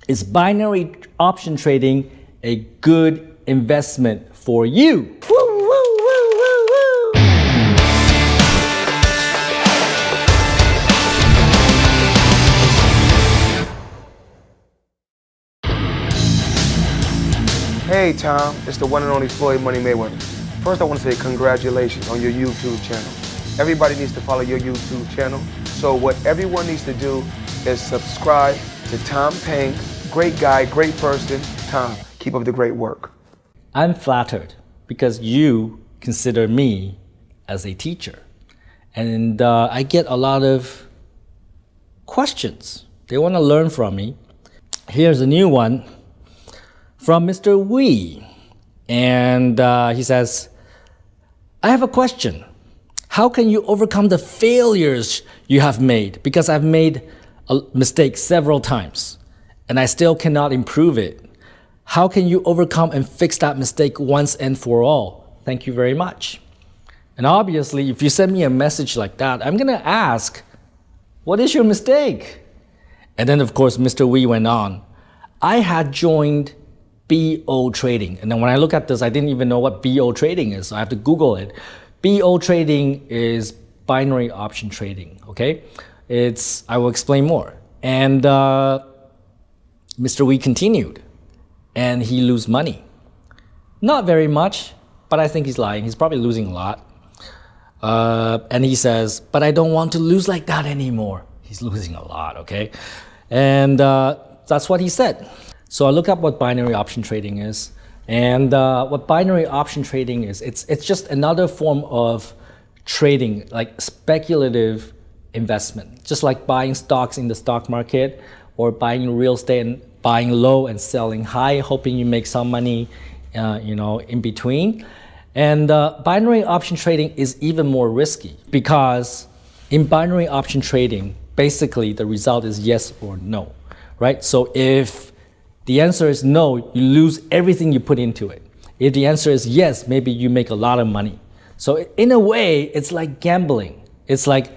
Is binary option trading a good investment for you? Woo, woo, woo, woo, woo. Hey Tom, it's the one and only Floyd Money Mayweather. First I want to say congratulations on your YouTube channel. Everybody needs to follow your YouTube channel. So what everyone needs to do is subscribe to Tom Payne. Great guy, great person. Tom, keep up the great work. I'm flattered because you consider me as a teacher. And I get a lot of questions. They want to learn from me. Here's a new one from Mr. Wee. And he says, I have a question. How can you overcome the failures you have made? Because I've made a mistake several times and I still cannot improve it. How can you overcome and fix that mistake once and for all? Thank you very much. And obviously, if you send me a message like that, I'm gonna ask, what is your mistake? And then of course, Mr. Wee went on. I had joined BO trading. And then when I look at this, I didn't even know what BO trading is. So I have to Google it. BO trading is binary option trading, okay? I will explain more. And Mr. Wee continued, and he lose money. Not very much, but I think he's lying. He's probably losing a lot. And he says, but I don't want to lose like that anymore. He's losing a lot, okay? And that's what he said. So I look up what binary option trading is. And what binary option trading is, it's just another form of trading, like speculative investment. Just like buying stocks in the stock market or buying real estate and buying low and selling high, hoping you make some money in between. And binary option trading is even more risky because in binary option trading, basically the result is yes or no, right? So if the answer is no, you lose everything you put into it. If the answer is yes, maybe you make a lot of money. So in a way, it's like gambling. It's like,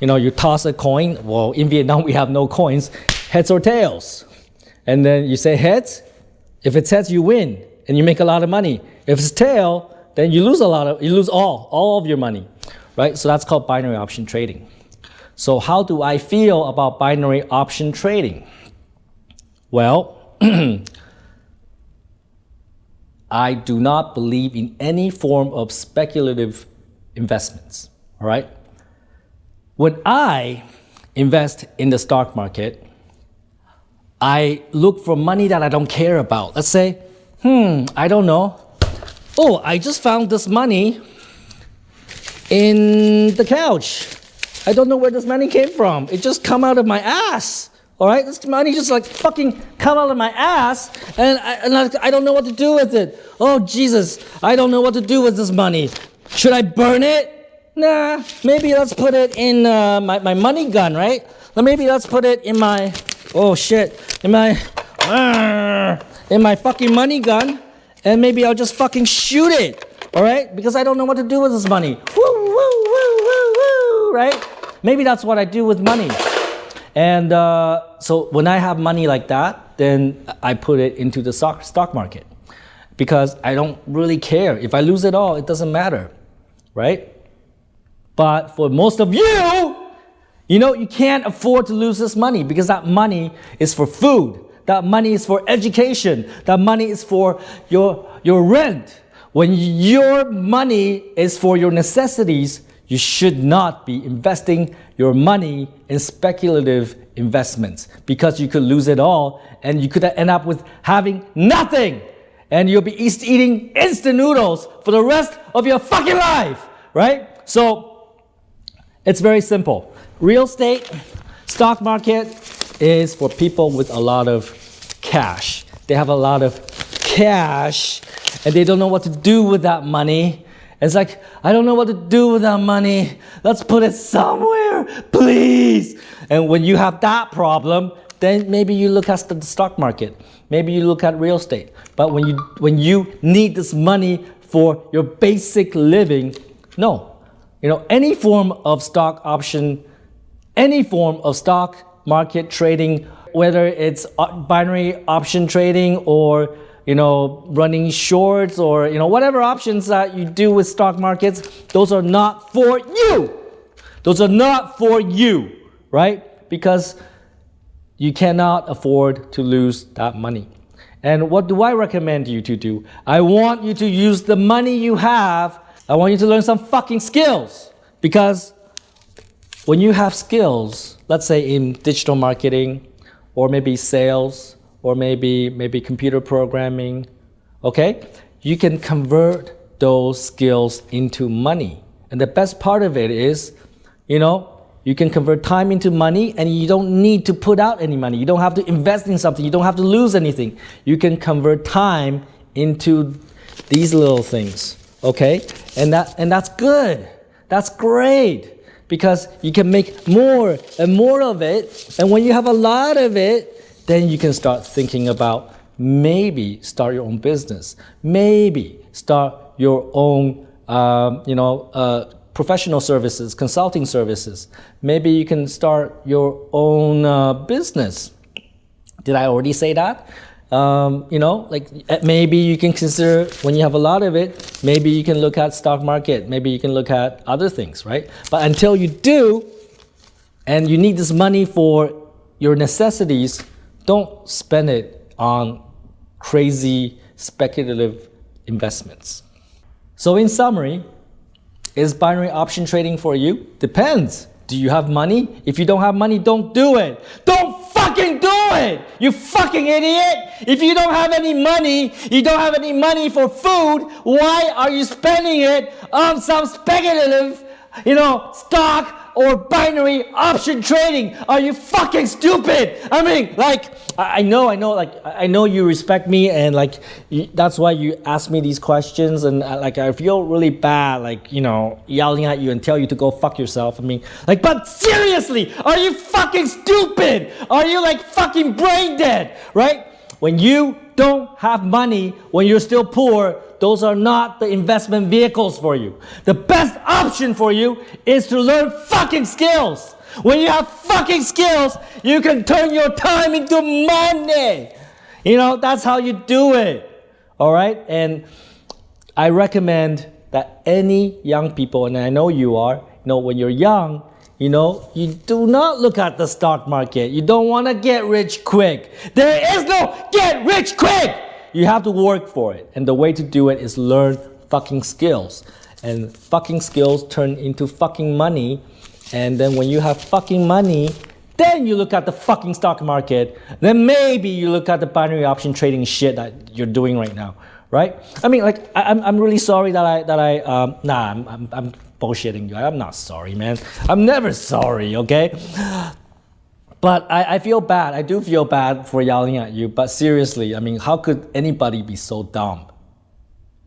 you toss a coin. Well, in Vietnam, we have no coins, heads or tails. And then you say heads. If it's heads, you win and you make a lot of money. If it's tail, then you lose all of your money, right? So that's called binary option trading. So how do I feel about binary option trading? Well, I do not believe in any form of speculative investments, all right? When I invest in the stock market, I look for money that I don't care about. Let's say, I don't know. Oh, I just found this money in the couch. I don't know where this money came from. It just come out of my ass. All right, this money just like fucking come out of my ass and I don't know what to do with it. Oh, Jesus, I don't know what to do with this money. Should I burn it? Nah, maybe let's put it in my money gun, right? Maybe let's put it in my, in my fucking money gun, and maybe I'll just fucking shoot it, all right? Because I don't know what to do with this money. Woo, woo, woo, woo, woo, right? Maybe that's what I do with money. And so when I have money like that, then I put it into the stock market because I don't really care. If I lose it all, it doesn't matter, right? But for most of you, you can't afford to lose this money because that money is for food. That money is for education. That money is for your rent. When your money is for your necessities, you should not be investing your money in speculative investments because you could lose it all and you could end up with having nothing and you'll be eating instant noodles for the rest of your fucking life, right? So it's very simple. Real estate, stock market is for people with a lot of cash. They have a lot of cash and they don't know what to do with that money. It's like, I don't know what to do with that money. Let's put it somewhere, please. And when you have that problem, then maybe you look at the stock market. Maybe you look at real estate. But when you need this money for your basic living, no. Any form of stock option, any form of stock market trading Whether it's binary option trading or, running shorts or, whatever options that you do with stock markets, those are not for you. Those are not for you, right? Because you cannot afford to lose that money. And what do I recommend you to do? I want you to use the money you have. I want you to learn some fucking skills. Because when you have skills, let's say in digital marketing, or maybe sales, or maybe computer programming, okay? You can convert those skills into money. And the best part of it is, you can convert time into money and you don't need to put out any money. You don't have to invest in something. You don't have to lose anything. You can convert time into these little things, okay? And that's good. That's great because you can make more and more of it. And when you have a lot of it, then you can start thinking about maybe start your own business. Maybe start your own, professional services, consulting services. Maybe you can start your own business. Did I already say that? Maybe you can consider when you have a lot of it, maybe you can look at stock market, maybe you can look at other things, right? But until you do, and you need this money for your necessities, don't spend it on crazy speculative investments. So in summary, is binary option trading for you? Depends. Do you have money? If you don't have money, don't do it. Don't fucking do it, you fucking idiot. If you don't have any money, you don't have any money for food, why are you spending it on some speculative, stock or binary option trading? Are you fucking stupid? I mean, I know you respect me and that's why you ask me these questions and I feel really bad, yelling at you and tell you to go fuck yourself. I mean, but seriously, are you fucking stupid? Are you fucking brain dead, right? When you don't have money, when you're still poor, those are not the investment vehicles for you. The best option for you is to learn fucking skills. When you have fucking skills, you can turn your time into money. That's how you do it. All right? And I recommend that any young people, and I know you are, when you're young, you do not look at the stock market. You don't want to get rich quick. There is no get rich quick. You have to work for it. And the way to do it is learn fucking skills. And fucking skills turn into fucking money. And then when you have fucking money, then you look at the fucking stock market. Then maybe you look at the binary option trading shit that you're doing right now, right? I mean, I'm really sorry that I'm bullshitting you. I'm not sorry, man. I'm never sorry, okay? But I feel bad. I do feel bad for yelling at you. But seriously, I mean, how could anybody be so dumb?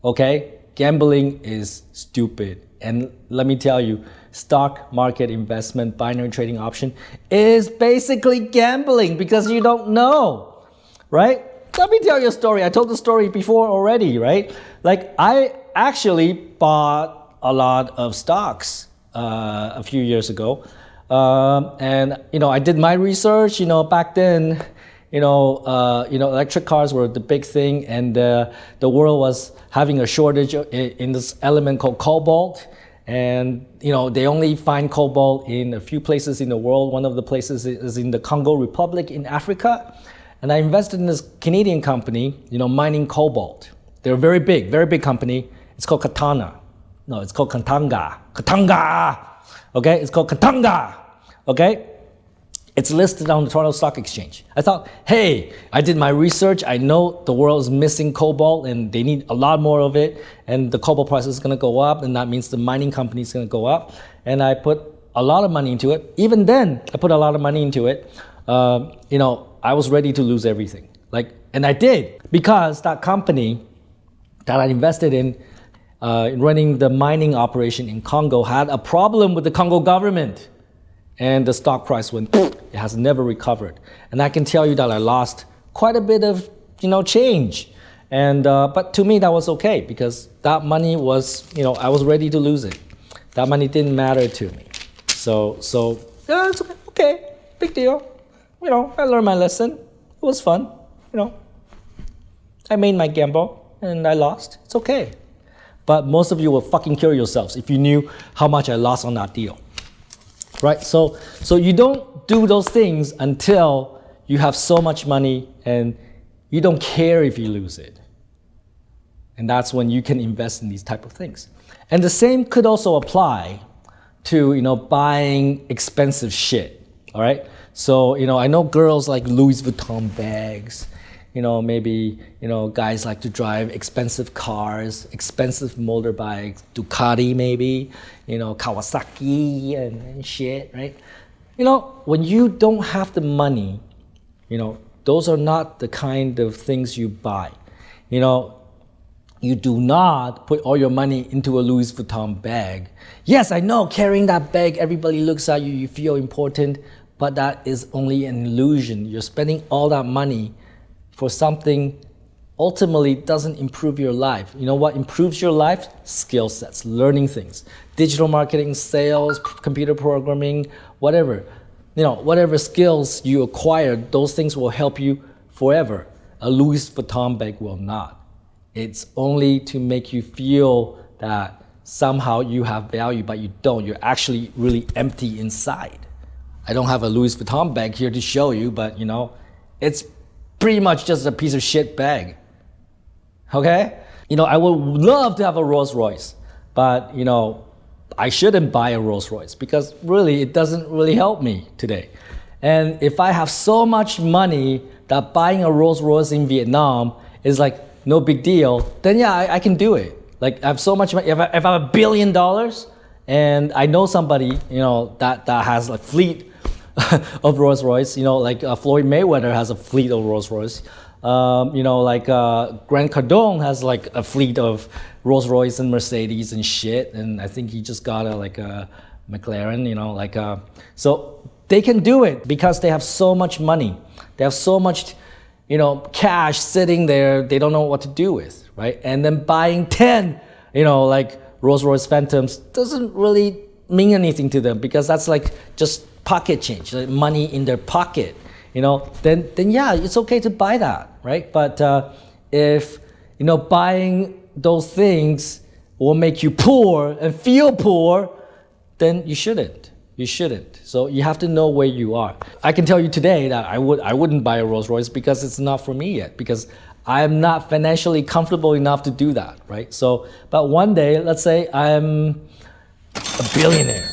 Okay? Gambling is stupid. And let me tell you, stock market investment, binary trading option is basically gambling because you don't know, right? Let me tell you a story. I told the story before already, right? I actually bought a lot of stocks a few years ago. And I did my research. Back then, electric cars were the big thing, and the world was having a shortage in this element called cobalt. And they only find cobalt in a few places in the world. One of the places is in the Congo Republic in Africa. And I invested in this Canadian company, mining cobalt. They're a very big company. It's called Katana. No, it's called Katanga. Okay, it's called Katanga. Okay, it's listed on the Toronto Stock Exchange. I thought, hey, I did my research. I know the world is missing cobalt and they need a lot more of it. And the cobalt price is going to go up, and that means the mining company is going to go up. And I put a lot of money into it. Even then, I put a lot of money into it. I was ready to lose everything. And I did, because that company that I invested in running the mining operation in Congo had a problem with the Congo government. And the stock price went, it has never recovered. And I can tell you that I lost quite a bit of, change. And but to me, that was okay, because that money was, I was ready to lose it. That money didn't matter to me. So yeah, it's okay, big deal. I learned my lesson. It was fun. I made my gamble and I lost. It's okay. But most of you will fucking kill yourselves if you knew how much I lost on that deal. Right? So you don't do those things until you have so much money and you don't care if you lose it. And that's when you can invest in these type of things. And the same could also apply to, buying expensive shit. All right? So, I know girls like Louis Vuitton bags. Maybe, guys like to drive expensive cars, expensive motorbikes, Ducati maybe, Kawasaki and shit, right? When you don't have the money, those are not the kind of things you buy. You do not put all your money into a Louis Vuitton bag. Yes, I know, carrying that bag, everybody looks at you, you feel important, but that is only an illusion. You're spending all that money for something ultimately doesn't improve your life. You know what improves your life? Skill sets, learning things. Digital marketing, sales, computer programming, whatever. Whatever skills you acquire, those things will help you forever. A Louis Vuitton bag will not. It's only to make you feel that somehow you have value, but you don't. You're actually really empty inside. I don't have a Louis Vuitton bag here to show you, but it's pretty much just a piece of shit bag. Okay? I would love to have a Rolls Royce, but I shouldn't buy a Rolls Royce because really it doesn't really help me today. And if I have so much money that buying a Rolls Royce in Vietnam is like no big deal, then yeah, I can do it. Like I have so much money. If I have $1 billion and I know somebody, that has a fleet of Rolls Royce, like Floyd Mayweather has a fleet of Rolls Royce. Like Grant Cardone has like a fleet of Rolls Royce and Mercedes and shit. And I think he just got a McLaren, so they can do it because they have so much money. They have so much, cash sitting there. They don't know what to do with, right? And then buying 10, like Rolls Royce Phantoms doesn't really mean anything to them because that's like just pocket change, like money in their pocket, then yeah, it's okay to buy that, right? But if buying those things will make you poor and feel poor, then you shouldn't. So you have to know where you are. I can tell you today that I wouldn't buy a Rolls Royce because it's not for me yet, because I'm not financially comfortable enough to do that, right? So, but one day, let's say I'm a billionaire,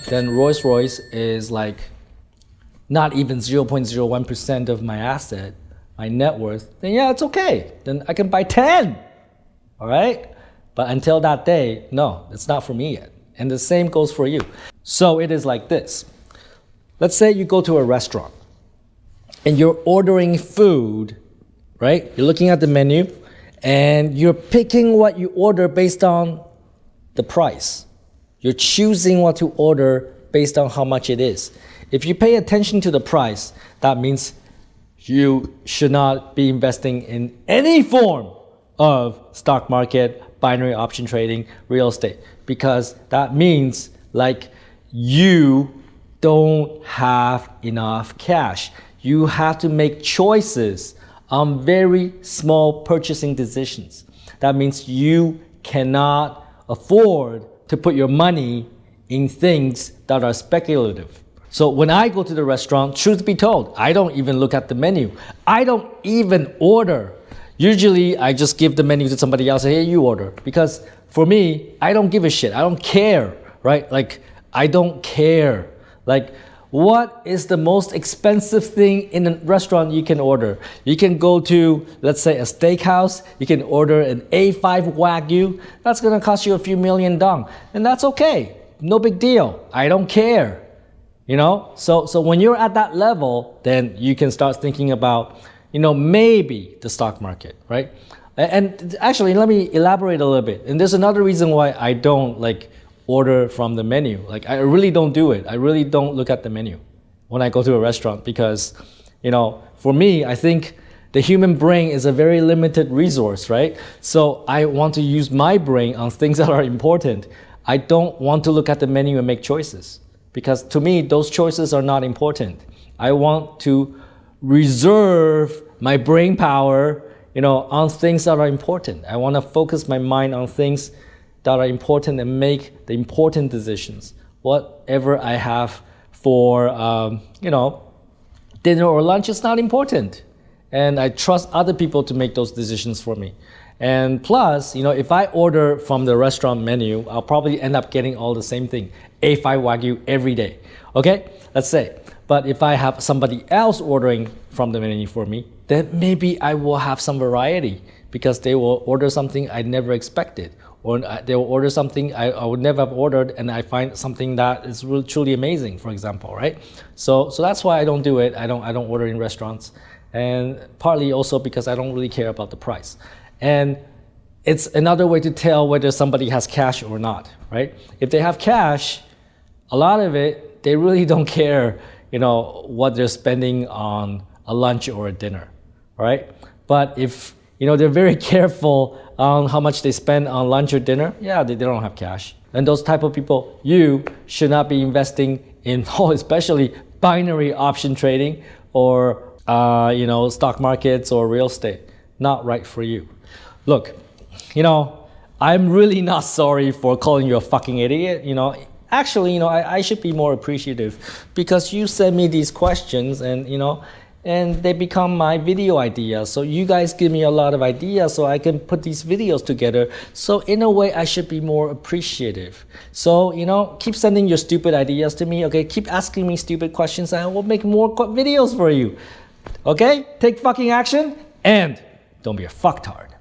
then Rolls Royce is like not even 0.01% of my asset, my net worth, then yeah, it's okay. Then I can buy 10, all right? But until that day, no, it's not for me yet. And the same goes for you. So it is like this. Let's say you go to a restaurant and you're ordering food, right? You're looking at the menu and you're picking what you order based on the price. You're choosing what to order based on how much it is. If you pay attention to the price, that means you should not be investing in any form of stock market, binary option trading, real estate, because that means like you don't have enough cash. You have to make choices on very small purchasing decisions. That means you cannot afford to put your money in things that are speculative. So when I go to the restaurant, truth be told, I don't even look at the menu. I don't even order. Usually I just give the menu to somebody else, hey, you order. Because for me, I don't give a shit. I don't care, right? Like, I don't care. Like, what is the most expensive thing in a restaurant you can order? You can go to, let's say, a steakhouse. You can order an A5 Wagyu. That's gonna cost you a few million dong. And that's okay. No big deal. I don't care. So when you're at that level, then you can start thinking about, maybe the stock market, right? And actually, let me elaborate a little bit. And there's another reason why I don't order from the menu. I really don't do it. I really don't look at the menu when I go to a restaurant because, for me, I think the human brain is a very limited resource, right? So I want to use my brain on things that are important. I don't want to look at the menu and make choices because to me, those choices are not important. I want to reserve my brain power, on things that are important. I want to focus my mind on things that are important and make the important decisions. Whatever I have for, dinner or lunch is not important. And I trust other people to make those decisions for me. And plus, if I order from the restaurant menu, I'll probably end up getting all the same thing, A5 Wagyu every day. Okay, let's say. But if I have somebody else ordering from the menu for me, then maybe I will have some variety because they will order something I never expected, or they will order something I would never have ordered, and I find something that is really truly amazing, for example, right? So that's why I don't do it. I don't order in restaurants, and partly also because I don't really care about the price. And it's another way to tell whether somebody has cash or not, right? If they have cash, a lot of it, they really don't care, what they're spending on a lunch or a dinner, right? But if, they're very careful on how much they spend on lunch or dinner, yeah, they don't have cash. And those type of people, you should not be investing in, especially binary option trading or, stock markets or real estate. Not right for you. Look, I'm really not sorry for calling you a fucking idiot, Actually, I should be more appreciative because you send me these questions and, and they become my video ideas. So you guys give me a lot of ideas so I can put these videos together. So in a way, I should be more appreciative. So, keep sending your stupid ideas to me, okay? Keep asking me stupid questions and I will make more videos for you. Okay? Take fucking action and don't be a fucktard.